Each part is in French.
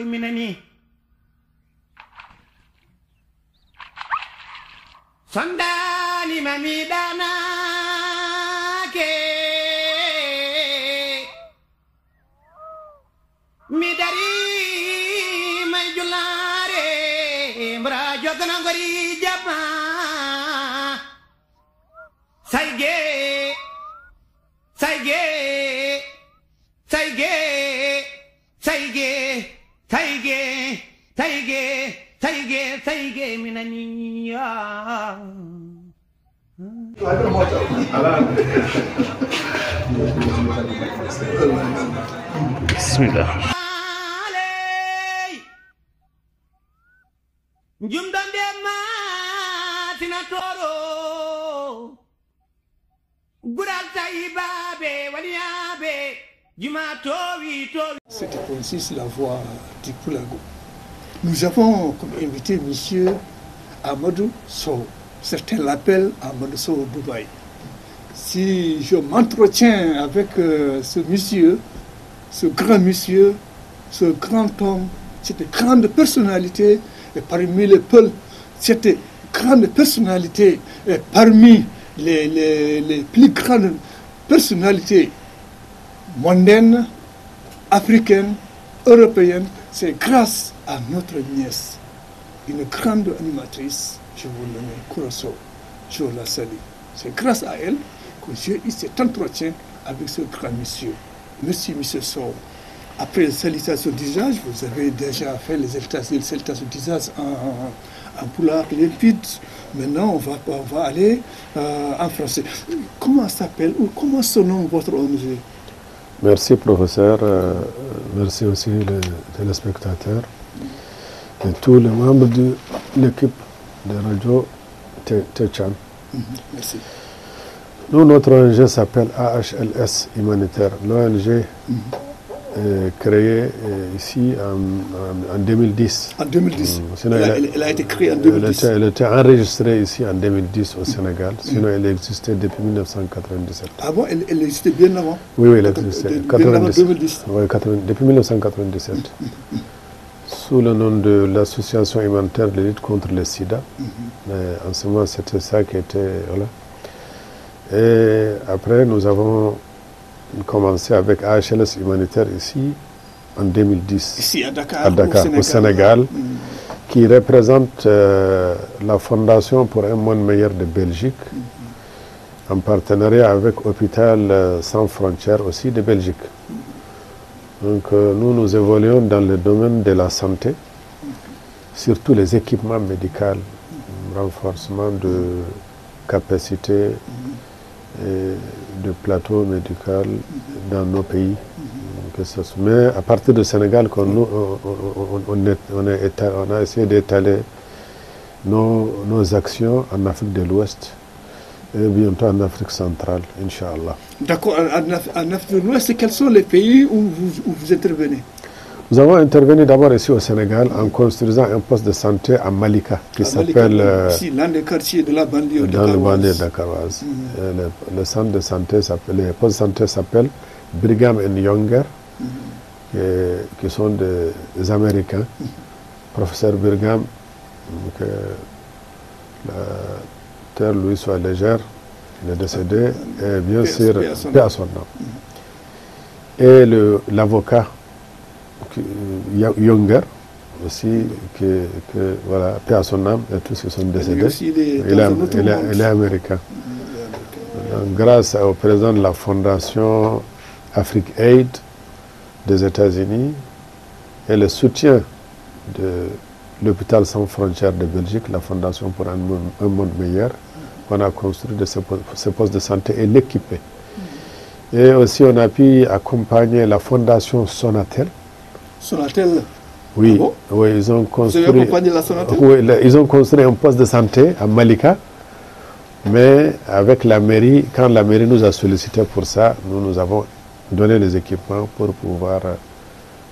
koy minani sondani mami dana ke mi dari may julare mbra jogana ngori jaba sayge sayge sayge sayge sayge sayge sayge sayge minaniya bismillah jumdande ma tina toro gural taibabe waliabe juma towi towi. C'était Francis, la voix du Poulago. Nous avons comme invité monsieur Amadou Sow. Certains l'appellent Amadou Sow Dubaï. Si je m'entretiens avec ce monsieur, ce grand monsieur, ce grand homme, cette grande personnalité, et parmi les peuples, cette grande personnalité, et parmi les plus grandes personnalités mondaines, africaines, européennes, c'est grâce à notre nièce, une grande animatrice, je vous le nomme, Kourasso, je la salue. C'est grâce à elle que j'ai eu cet entretien avec ce grand monsieur. Monsieur Sow. Après les salutations d'usage, vous avez déjà fait les salutations d'usage en poulard limpide. Maintenant, on va aller en français. Comment s'appelle ou comment se nomme votre ONG? Merci professeur, merci aussi les téléspectateurs et tous les membres de l'équipe de Radio Téchan. Merci. Nous, notre ONG s'appelle AHLS Humanitaire. L'ONG est créée ici en 2010. En 2010. Sinon, elle a été créée en 2010. Elle était enregistrée ici en 2010 au Sénégal. Sinon, elle existait depuis 1997. Ah bon, elle existait bien avant? Oui, elle existait. Bien avant 2010. Oui, depuis 1997. Sous le nom de l'Association humanitaire de lutte contre le sida. En ce moment, c'était ça qui était... Voilà. Et après, nous avons commencé avec AHLS Humanitaire ici en 2010. Ici à Dakar, au Sénégal, qui représente la Fondation pour un monde meilleur de Belgique, en partenariat avec Hôpital Sans Frontières aussi de Belgique. Donc nous évoluons dans le domaine de la santé, surtout les équipements médicaux, renforcement de capacité et de plateaux médicaux dans nos pays. Mais à partir du Sénégal, on a essayé d'étaler nos actions en Afrique de l'Ouest et bientôt en Afrique centrale, Inch'Allah. D'accord. En Afrique de l'Ouest, quels sont les pays où vous intervenez? Nous avons intervenu d'abord ici au Sénégal en construisant un poste de santé à Malika qui s'appelle... Ici, l'un des quartiers de la banlieue dans le banlieue dakaroise. Le centre de santé, le poste de santé s'appelle Brigham and Younger, qui sont des Américains. Professeur Brigham, que la terre lui soit légère, il est décédé, et bien sûr, paix à son nom. Et l'avocat Younger aussi, voilà, paix à son âme, et tous qui sont décédés. Il est américain. Donc, grâce au président de la Fondation Afrique Aid des États-Unis et le soutien de l'Hôpital Sans Frontières de Belgique, la Fondation pour un monde meilleur, on a construit ce poste de santé et l'équiper. Et aussi, on a pu accompagner la Fondation Sonatel. Sonatel? Oui, ah bon? Oui, ils ont construit. Vous avez accompagné la Sonatel? Oui, ils ont construit un poste de santé à Malika, mais avec la mairie, quand la mairie nous a sollicité pour ça, nous avons donné les équipements pour pouvoir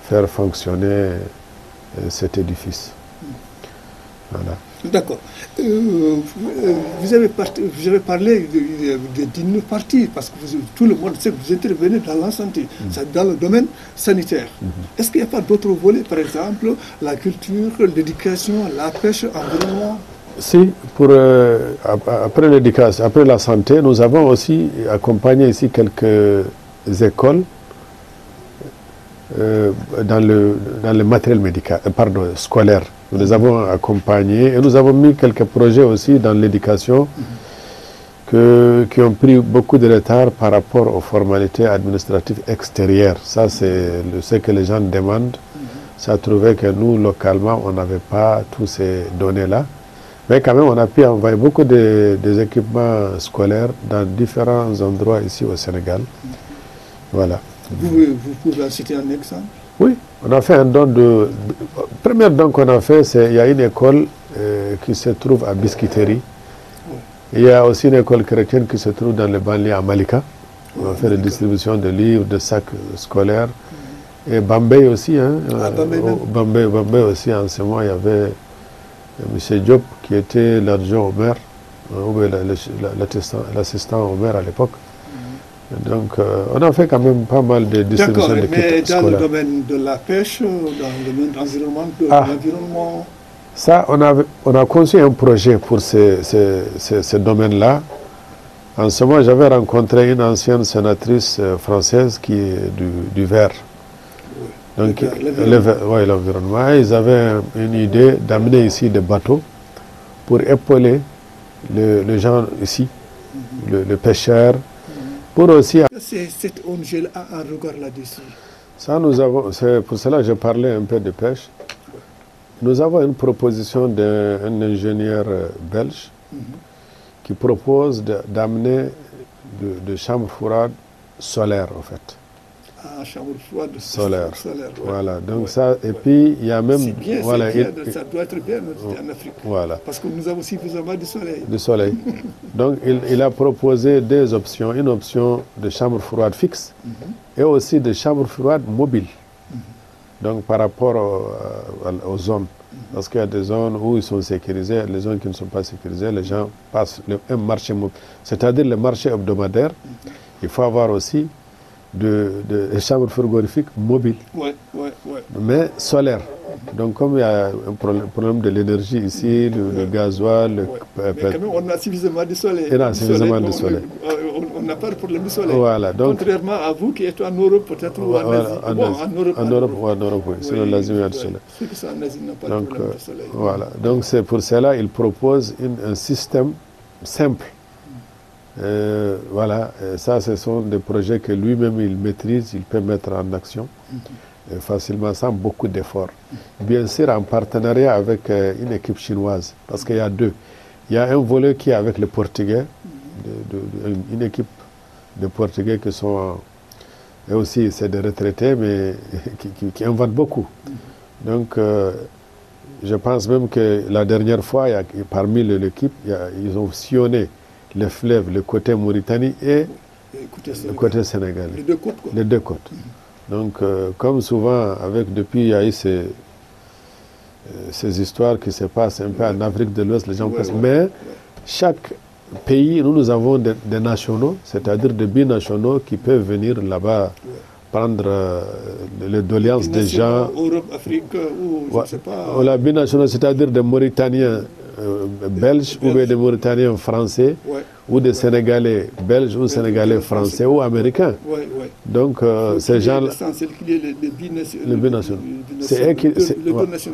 faire fonctionner cet édifice. Voilà. D'accord. Vous avez parlé d'une partie, parce que tout le monde sait que vous intervenez dans la santé, dans le domaine sanitaire. Est-ce qu'il n'y a pas d'autres volets, par exemple, la culture, l'éducation, la pêche, l'environnement? Si, après l'éducation, après la santé, nous avons aussi accompagné ici quelques écoles dans le matériel médical, scolaire. Nous les avons accompagnés et nous avons mis quelques projets aussi dans l'éducation qui ont pris beaucoup de retard par rapport aux formalités administratives extérieures. Ça, c'est ce que les gens demandent. Ça trouvait que nous, localement, on n'avait pas tous ces données-là. Mais quand même, on a pu envoyer beaucoup des équipements scolaires dans différents endroits ici au Sénégal. Voilà. Vous pouvez citer un exemple? Oui, on a fait un don de... Premier don qu'on a fait, c'est il y a une école qui se trouve à Biscuiterie. Il y a aussi une école chrétienne qui se trouve dans le banlieue à Malika. On a fait la distribution de livres, de sacs scolaires. Et Bambey aussi. Bambey aussi, en ce moment, il y avait M. Diop qui était l'adjoint au maire, ou l'assistant au maire à l'époque. Donc, on a fait quand même pas mal de distributions de kits scolaires. Mais dans le domaine de la pêche, dans le domaine de l'environnement... Ça, on a conçu un projet pour ce domaine-là. En ce moment, j'avais rencontré une ancienne sénatrice française qui est du Vert. Donc, l'environnement. Ils avaient une idée d'amener ici des bateaux pour épauler les gens ici, les pêcheurs. Pour aussi... Cette ONG a un regard là-dessus. Ça, c'est pour cela que je parlais un peu de pêche. Nous avons une proposition d'un ingénieur belge qui propose d'amener de chambres froides solaires, en fait. Ah, chambre froide solaire. Voilà, donc ça, et puis il y a même... Bien, voilà, ça doit être bien en Afrique. Voilà. Parce que nous avons suffisamment de soleil. De soleil. Donc il a proposé deux options. Une option de chambre froide fixe et aussi de chambre froide mobile. Donc par rapport aux zones. Parce qu'il y a des zones où ils sont sécurisés, les zones qui ne sont pas sécurisées, les gens passent un marché mobile. C'est-à-dire le marché hebdomadaire, il faut avoir aussi de chambres frigorifiques mobiles, mais solaires. Donc comme il y a un problème de l'énergie ici, le gasoil... Mais quand même, on a suffisamment de soleil. On a suffisamment de soleil. On n'a pas de problème de soleil. Voilà, donc, contrairement à vous qui êtes en Europe peut-être ou en Asie. En Europe, oui. Sinon l'Asie, il y a du soleil. Ceux qui sont en Asie n'ont pas de problème de soleil. Voilà, donc c'est pour cela qu'il propose un système simple. Voilà, ça ce sont des projets que lui-même il maîtrise, il peut mettre en action facilement sans beaucoup d'efforts. Bien sûr en partenariat avec une équipe chinoise, parce qu'il y a deux. Il y a un volet qui est avec les Portugais, une équipe de Portugais qui sont, eux aussi c'est des retraités, mais qui inventent beaucoup. Donc je pense même que la dernière fois, parmi l'équipe, ils ont sillonné le fleuve, le côté Mauritanie et le côté sénégalais. Les deux côtes, quoi. Les deux côtes. Donc, comme souvent, depuis, il y a eu ces histoires qui se passent un peu en Afrique de l'Ouest, les gens pensent. Mais chaque pays, nous avons des nationaux, c'est-à-dire des binationaux qui peuvent venir là-bas prendre les doléances des gens. Europe, Afrique, ou je ne sais pas. Ou la binationaux, c'est-à-dire des Mauritaniens belges ou des Mauritaniens français ou des Sénégalais belges ou Sénégalais français ou américains. Donc ces gens, les binationaux, c'est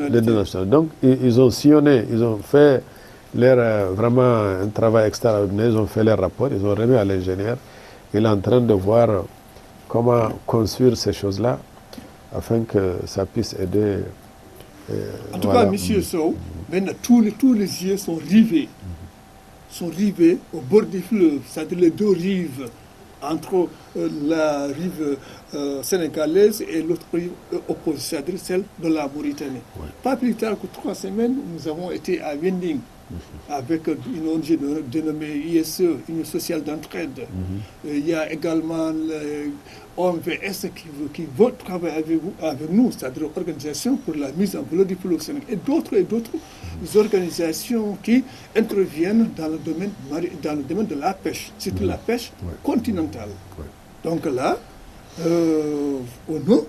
les deux nationaux. Donc ils ont sillonné, ils ont fait vraiment un travail extraordinaire, ils ont fait leur rapport, ils ont remis à l'ingénieur. Il est en train de voir comment construire ces choses-là afin que ça puisse aider. En tout cas, M. Sow, maintenant tous les yeux sont rivés au bord du fleuve, c'est-à-dire les deux rives, entre la rive sénégalaise et l'autre rive opposée, c'est-à-dire celle de la Mauritanie. Pas plus tard que 3 semaines, nous avons été à Winding, avec une ONG dénommée ISE, Union sociale d'entraide. Il y a également l'OMVS qui veut travailler avec nous, c'est-à-dire l'Organisation pour la mise en valeur du fleuve Sénégal, et d'autres organisations qui interviennent dans le domaine de la pêche, surtout la pêche continentale. Donc là, au nom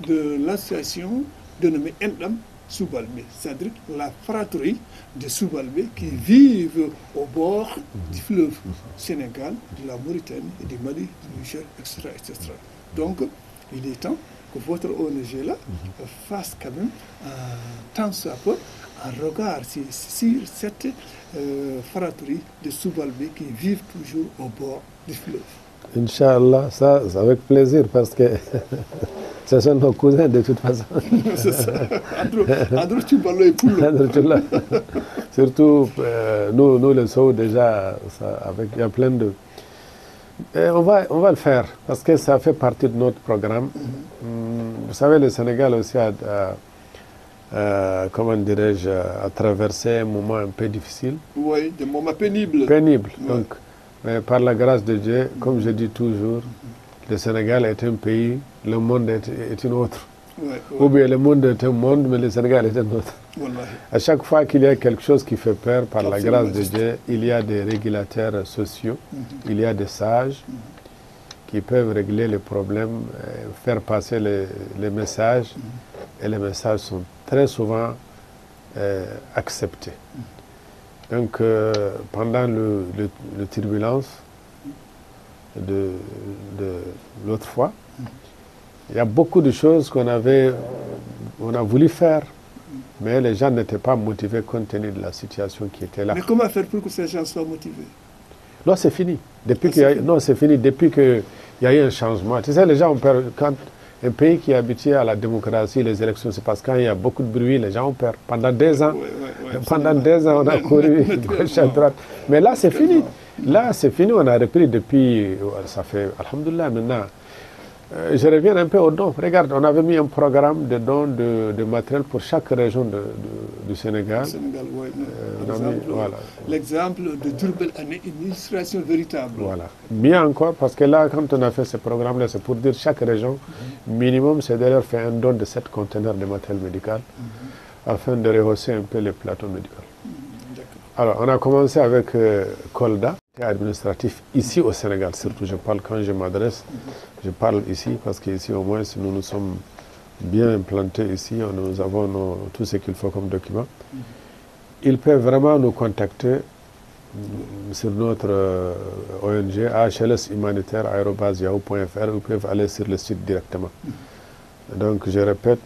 de l'association dénommée Endam Soubalbé, c'est-à-dire la fratrie de Soubalbé qui vivent au bord du fleuve Sénégal, de la Mauritanie et du Mali, du Niger, etc., etc. Donc, il est temps que votre ONG-là fasse quand même tant soit peu un regard sur cette fratrie de Soubalbé qui vivent toujours au bord du fleuve. Inch'Allah, ça avec plaisir parce que ce sont nos cousins de toute façon. C'est ça. Andrew Tubalo et Poulo. Surtout nous le Sow déjà, il y a plein de... Et on va le faire parce que ça fait partie de notre programme. Vous savez, le Sénégal aussi comment dirais-je, a traversé un moment un peu difficile. Oui, des moments pénibles. Pénibles. Ouais. Donc, mais par la grâce de Dieu, comme je dis toujours, le Sénégal est un pays, le monde est une autre. Ou bien le monde est un monde, mais le Sénégal est un autre. À chaque fois qu'il y a quelque chose qui fait peur, par la grâce de Dieu, il y a des régulateurs sociaux, il y a des sages qui peuvent régler les problèmes, faire passer les messages, et les messages sont très souvent acceptés. Donc, pendant le turbulence de l'autre fois, il y a beaucoup de choses qu'on a voulu faire, mais les gens n'étaient pas motivés compte tenu de la situation qui était là. Mais comment faire pour que ces gens soient motivés? Non, c'est fini. C'est fini depuis qu'il y a eu un changement. Tu sais, les gens ont peur. Quand un pays qui est habitué à la démocratie, les élections, c'est parce que quand il y a beaucoup de bruit, les gens ont peur. Pendant 2 ans, on a couru gauche à droite. Mais là, c'est fini. Là, c'est fini. On a repris depuis, ça fait, alhamdoulilah, maintenant. Je reviens un peu aux dons. Regarde, on avait mis un programme de dons de matériel pour chaque région du Sénégal. L'exemple de Diourbel, une illustration véritable. Voilà. Mieux encore, parce que là, quand on a fait ce programme-là, c'est pour dire chaque région, minimum, c'est de leur faire un don de 7 conteneurs de matériel médical, afin de rehausser un peu les plateaux médicaux. Alors, on a commencé avec Kolda, administratif ici au Sénégal, surtout je parle quand je m'adresse, je parle ici parce qu'ici au moins nous nous sommes bien implantés ici, nous avons tout ce qu'il faut comme document. Ils peuvent vraiment nous contacter sur notre ONG hls-humanitaire@yahoo.fr, ou peuvent aller sur le site directement. Donc je répète,